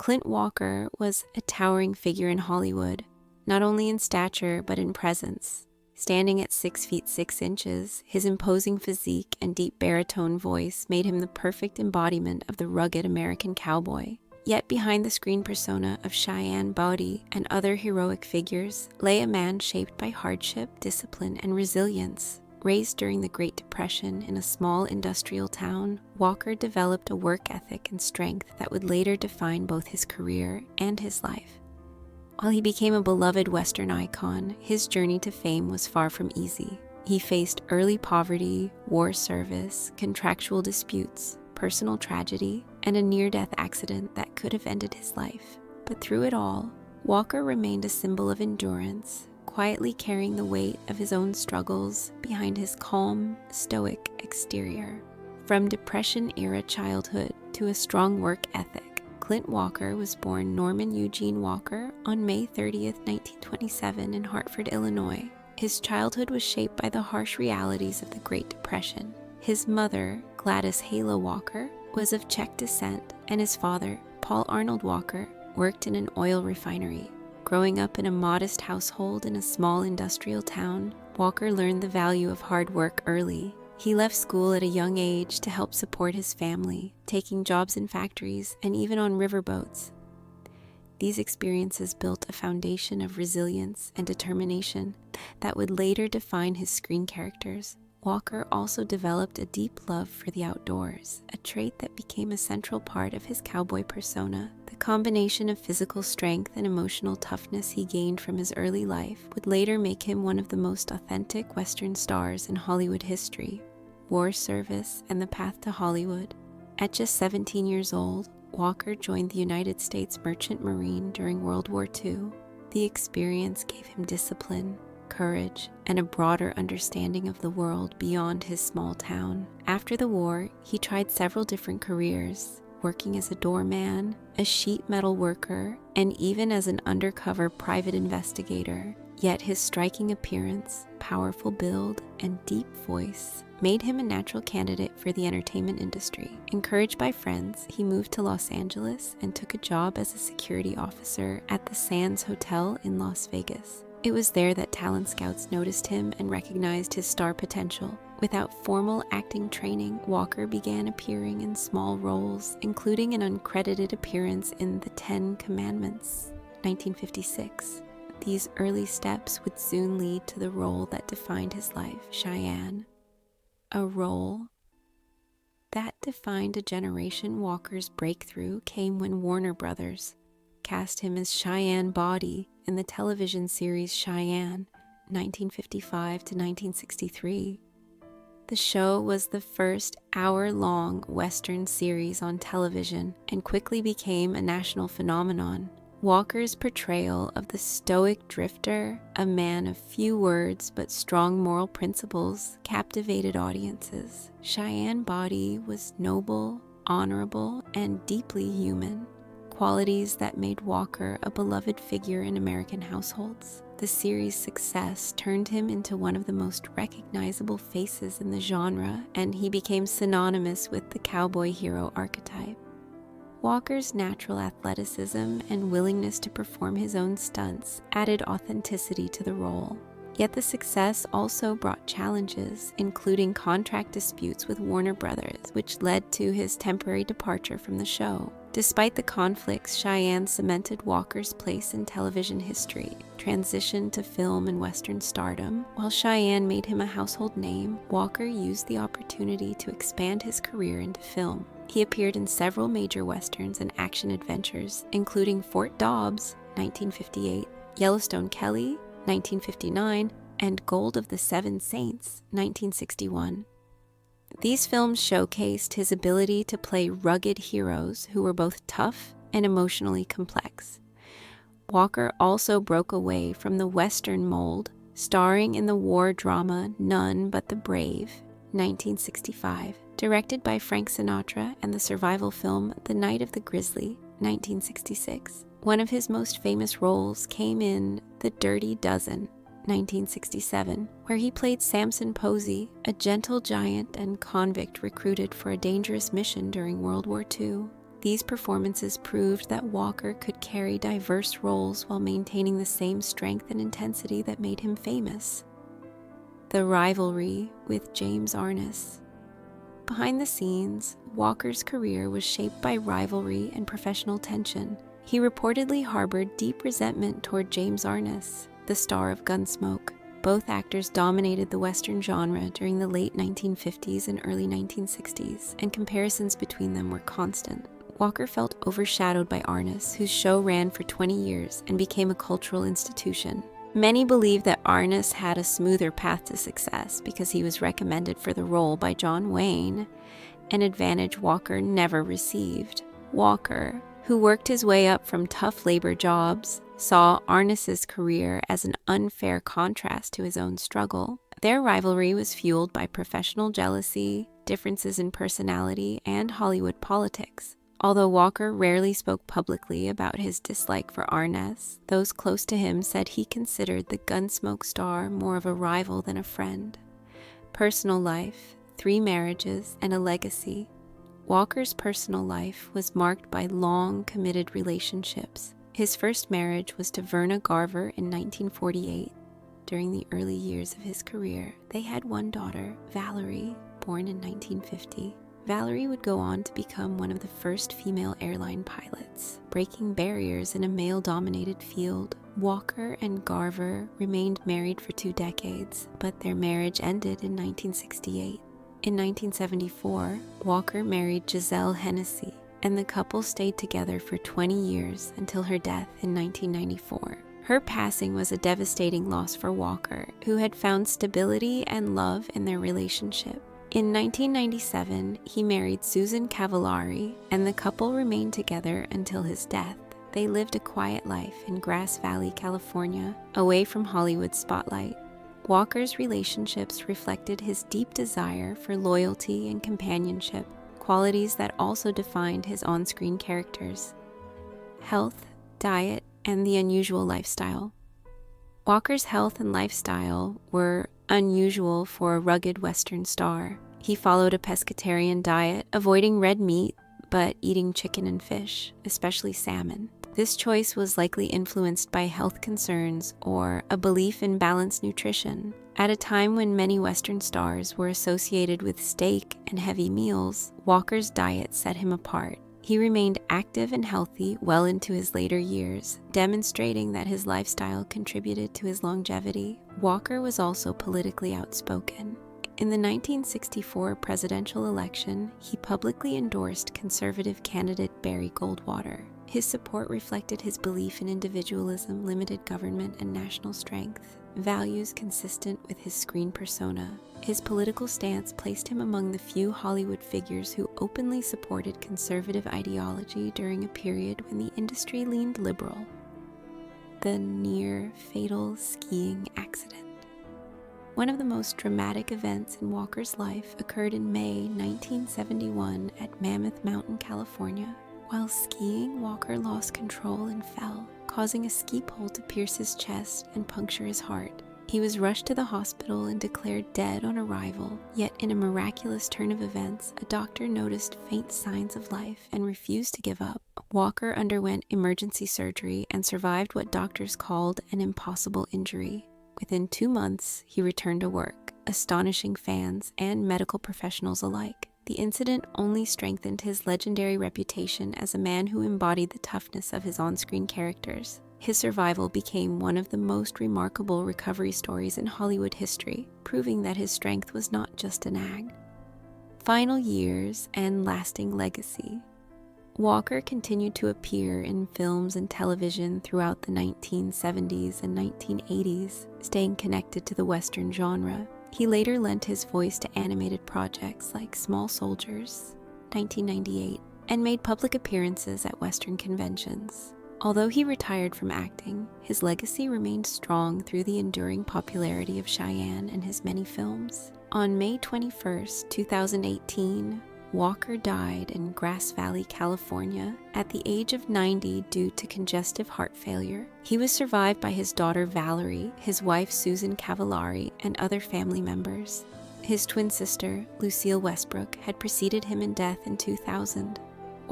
Clint Walker was a towering figure in Hollywood, not only in stature but in presence. Standing at 6 feet 6 inches, his imposing physique and deep baritone voice made him the perfect embodiment of the rugged American cowboy. Yet behind the screen persona of Cheyenne Bowdy and other heroic figures lay a man shaped by hardship, discipline, and resilience. Raised during the Great Depression in a small industrial town, Walker developed a work ethic and strength that would later define both his career and his life. While he became a beloved Western icon, his journey to fame was far from easy. He faced early poverty, war service, contractual disputes, personal tragedy, and a near-death accident that could have ended his life. But through it all, Walker remained a symbol of endurance, quietly carrying the weight of his own struggles behind his calm, stoic exterior. From Depression-era childhood to a strong work ethic, Clint Walker was born Norman Eugene Walker on May 30th, 1927 in Hartford, Illinois. His childhood was shaped by the harsh realities of the Great Depression. His mother, Gladys Halo Walker, was of Czech descent, and his father, Paul Arnold Walker, worked in an oil refinery. Growing up in a modest household in a small industrial town, Walker learned the value of hard work early. He left school at a young age to help support his family, taking jobs in factories and even on riverboats. These experiences built a foundation of resilience and determination that would later define his screen characters. Walker also developed a deep love for the outdoors, a trait that became a central part of his cowboy persona. The combination of physical strength and emotional toughness he gained from his early life would later make him one of the most authentic Western stars in Hollywood history. War service and the path to Hollywood. At just 17 years old, Walker joined the United States Merchant Marine during World War II. The experience gave him discipline, courage, and a broader understanding of the world beyond his small town. After the war, he tried several different careers, working as a doorman, a sheet metal worker, and even as an undercover private investigator. Yet his striking appearance, powerful build, and deep voice made him a natural candidate for the entertainment industry. Encouraged by friends, he moved to Los Angeles and took a job as a security officer at the Sands Hotel in Las Vegas. It was there that talent scouts noticed him and recognized his star potential. Without formal acting training, Walker began appearing in small roles, including an uncredited appearance in The 10 Commandments, 1956. These early steps would soon lead to the role that defined his life, Cheyenne. A role that defined a generation. Walker's breakthrough came when Warner Brothers cast him as Cheyenne Bowdy in the television series Cheyenne, 1955 to 1963. The show was the first hour-long Western series on television and quickly became a national phenomenon. Walker's portrayal of the stoic drifter, a man of few words but strong moral principles, captivated audiences. Cheyenne Bowdy was noble, honorable, and deeply human, qualities that made Walker a beloved figure in American households. The series' success turned him into one of the most recognizable faces in the genre, and he became synonymous with the cowboy hero archetype. Walker's natural athleticism and willingness to perform his own stunts added authenticity to the role. Yet the success also brought challenges, including contract disputes with Warner Brothers, which led to his temporary departure from the show. Despite the conflicts, Cheyenne cemented Walker's place in television history, transitioned to film and Western stardom. While Cheyenne made him a household name, Walker used the opportunity to expand his career into film. He appeared in several major Westerns and action adventures, including Fort Dobbs, 1958, Yellowstone Kelly, 1959, and Gold of the Seven Saints, 1961. These films showcased his ability to play rugged heroes who were both tough and emotionally complex. Walker also broke away from the Western mold, starring in the war drama None But the Brave, 1965, directed by Frank Sinatra, and the survival film The Night of the Grizzly, 1966. One of his most famous roles came in The Dirty Dozen, 1967, where he played Samson Posey, a gentle giant and convict recruited for a dangerous mission during World War II. These performances proved that Walker could carry diverse roles while maintaining the same strength and intensity that made him famous. The Rivalry with James Arness. Behind the scenes, Walker's career was shaped by rivalry and professional tension. He reportedly harbored deep resentment toward James Arness, the star of Gunsmoke. Both actors dominated the Western genre during the late 1950s and early 1960s, and comparisons between them were constant. Walker felt overshadowed by Arness, whose show ran for 20 years and became a cultural institution. Many believe that Arness had a smoother path to success because he was recommended for the role by John Wayne, an advantage Walker never received. Walker, who worked his way up from tough labor jobs, saw Arness's career as an unfair contrast to his own struggle. Their rivalry was fueled by professional jealousy, differences in personality, and Hollywood politics. Although Walker rarely spoke publicly about his dislike for Arness, those close to him said he considered the Gunsmoke star more of a rival than a friend. Personal life, 3 marriages, and a legacy. Walker's personal life was marked by long, committed relationships. His first marriage was to Verna Garver in 1948. During the early years of his career, they had one daughter, Valerie, born in 1950. Valerie would go on to become one of the first female airline pilots, breaking barriers in a male-dominated field. Walker and Garver remained married for 2 decades, but their marriage ended in 1968. In 1974, Walker married Giselle Hennessy, and the couple stayed together for 20 years until her death in 1994. Her passing was a devastating loss for Walker, who had found stability and love in their relationship. In 1997, he married Susan Cavallari, and the couple remained together until his death. They lived a quiet life in Grass Valley, California, away from Hollywood's spotlight. Walker's relationships reflected his deep desire for loyalty and companionship, qualities that also defined his on-screen characters. Health, diet, and the unusual lifestyle. Walker's health and lifestyle were unusual for a rugged Western star. He followed a pescatarian diet, avoiding red meat, but eating chicken and fish, especially salmon. This choice was likely influenced by health concerns or a belief in balanced nutrition. At a time when many Western stars were associated with steak and heavy meals, Walker's diet set him apart. He remained active and healthy well into his later years, demonstrating that his lifestyle contributed to his longevity. Walker was also politically outspoken. In the 1964 presidential election, he publicly endorsed conservative candidate Barry Goldwater. His support reflected his belief in individualism, limited government, and national strength, values consistent with his screen persona. His political stance placed him among the few Hollywood figures who openly supported conservative ideology during a period when the industry leaned liberal. The near-fatal skiing accident. One of the most dramatic events in Walker's life occurred in May 1971 at Mammoth Mountain, California. While skiing, Walker lost control and fell, causing a ski pole to pierce his chest and puncture his heart. He was rushed to the hospital and declared dead on arrival, yet in a miraculous turn of events, a doctor noticed faint signs of life and refused to give up. Walker underwent emergency surgery and survived what doctors called an impossible injury. Within 2 months, he returned to work, astonishing fans and medical professionals alike. The incident only strengthened his legendary reputation as a man who embodied the toughness of his on-screen characters. His survival became one of the most remarkable recovery stories in Hollywood history, proving that his strength was not just an act. Final years and lasting legacy. Walker continued to appear in films and television throughout the 1970s and 1980s, staying connected to the Western genre. He later lent his voice to animated projects like Small Soldiers, 1998, and made public appearances at Western conventions. Although he retired from acting, his legacy remained strong through the enduring popularity of Cheyenne and his many films. On May 21, 2018, Walker died in Grass Valley, California, at the age of 90 due to congestive heart failure. He was survived by his daughter Valerie, his wife Susan Cavallari, and other family members. His twin sister, Lucille Westbrook, had preceded him in death in 2000.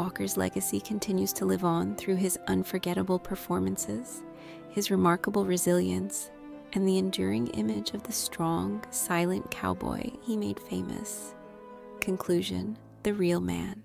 Walker's legacy continues to live on through his unforgettable performances, his remarkable resilience, and the enduring image of the strong, silent cowboy he made famous. Conclusion: the real man.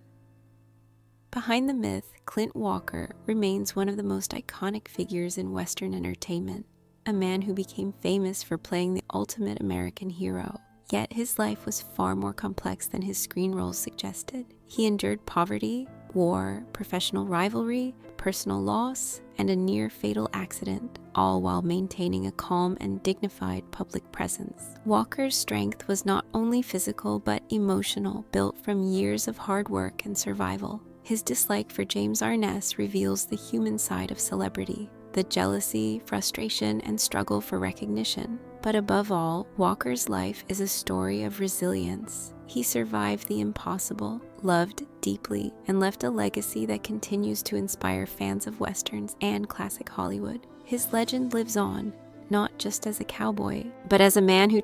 Behind the myth, Clint Walker remains one of the most iconic figures in Western entertainment, a man who became famous for playing the ultimate American hero. Yet his life was far more complex than his screen roles suggested. He endured poverty, war, professional rivalry, personal loss, and a near-fatal accident, all while maintaining a calm and dignified public presence. Walker's strength was not only physical but emotional, built from years of hard work and survival. His dislike for James Arness reveals the human side of celebrity, the jealousy, frustration, and struggle for recognition. But above all, Walker's life is a story of resilience. He survived the impossible, loved deeply, and left a legacy that continues to inspire fans of Westerns and classic Hollywood. His legend lives on, not just as a cowboy, but as a man who